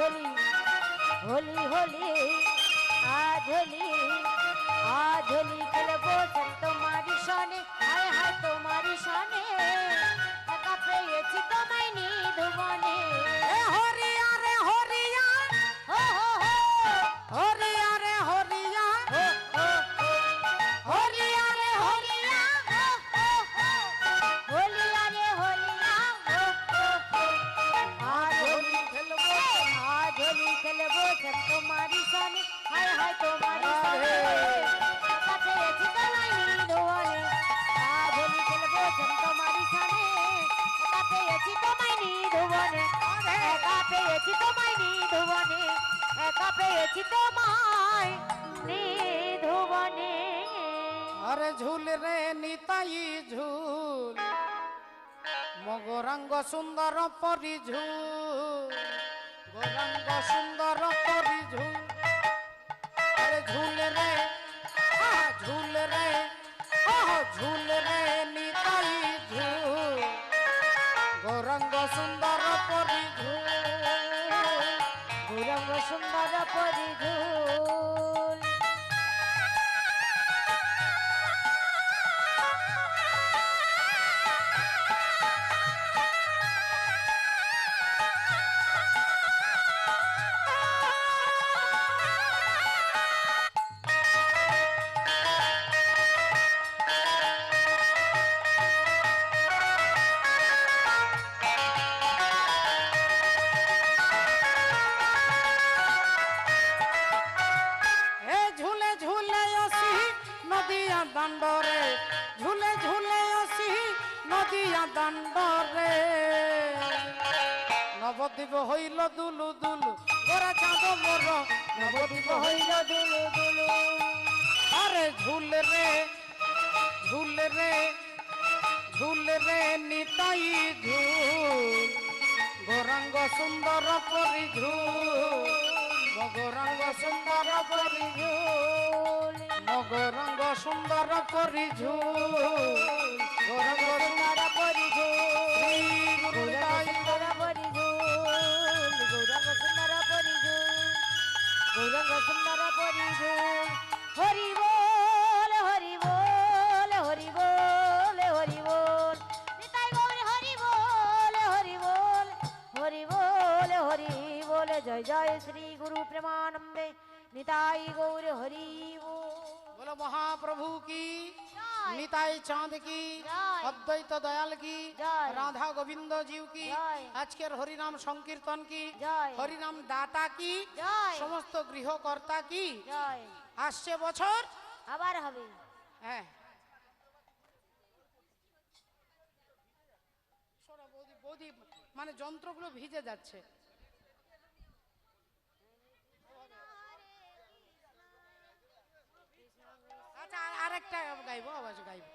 होली होली होली आज होली खेलबो सब तुम्हारी शाने हाय हाय तुम्हारी शाने एका पेয়েছি তোমায় নিধুবনে হরিয়া রে হরিয়া हो हो हो হরিয়া রে হরিয়া हो हो हो होलिया रे होलिया हो हो हो होलिया रे होलिया हो हो हो आज होली खेलबो सब तुम्हारी शाने हाय हाय तुम्हारी शाने एका পেয়েছি তোমায় নিধুবনে आज होली खेलबो सब तुम्हारी शाने एका পেয়েছি তোমায় নিধুবনে একা পেয়েছি তোমায় নিধুবনে একা পেয়েছি তোমায় নিধুবনে আরে ঝুল রে নিতাই ঝুল মগরাঙ্গ সুন্দর পরি ঝুল গৌরাঙ্গ সুন্দর পরি ঝুল আরে ঝুল রে ঝুল রে ঝুল রে নিতাই ঝুল গৌরাঙ্গ সুন্দর পরি ঝুল গৌরঙ্গ সুন্দর পরিঝুল দাণ্ডরে ঝুলে ঝুলে আসি নদিয়া দাণ্ডরে নবদ্বীপ হইল দুলু দুলু গোরা চাঁদ মোর নবদ্বীপ হইল দুলু দুলু আরে ঝুল রে ঝুল রে ঝুল রে নিতাই ঝুল গৌরাঙ্গ সুন্দর পরি ঝুল মগরাঙ্গ সুন্দর পরি ঝুল মগরাঙ্গ সুন্দর পরি ঝুল গৌরাঙ্গ সুন্দর পরি ঝুল গৌরঙ্গ সুন্দর পরিঝুল গৌরঙ্গ সুন্দর পরিঝুল গৌরঙ্গ সুন্দর পরিঝুল হরি বল হরি বল হরি বল হরি বল নিতাই গৌর হরি বল হরি বল হরি বল হরি বল জয় জয় শ্রী গুরু প্রেমানন্দে নিতাই গৌর হরি বল बोलो महाप्रभु की जय। निताई चांद की जय। अद्वैत दयाल की जय। राधा गोविंद जीव की जय। আজকের হরিনাম সংকীর্তন কি जय। হরিনাম দাতা কি जय। সমস্ত গৃহকর্তা কি জয় আসছে বছর আবার হবে হ্যাঁ শোনো বৌদি বৌদি মানে যন্ত্রগুলো ভিজে যাচ্ছে আচ্ছা আরেকটা গাইবো আওয়াজ গাইবো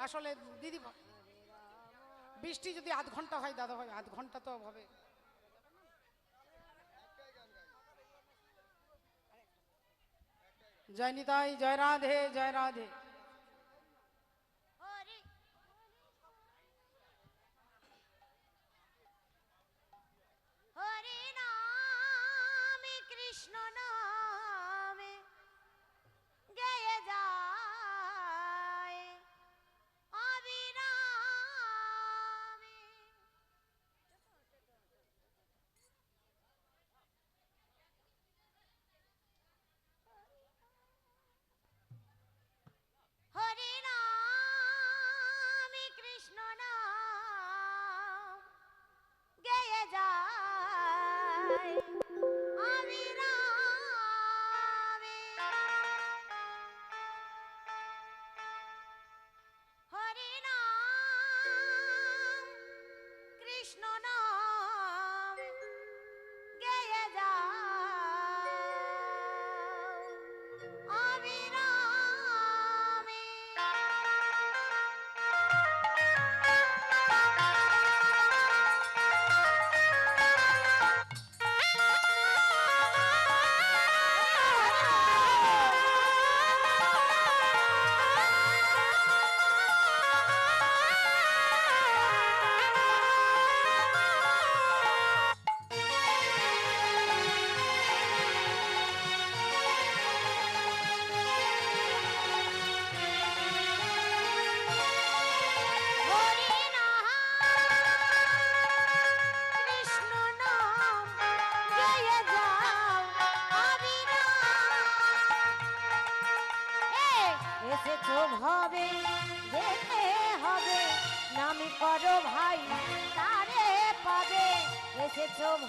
আসলে দিদি বৃষ্টি যদি আধ ঘন্টা হয় দাদা ভাই আধ ঘন্টা তো হবে জয় নিতাই জয় রাধে জয় রাধে হরি হরি নামে কৃষ্ণ নামে গেয়ে যায় অবিরামে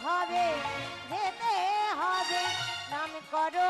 হবে যেতে হবে নাম করো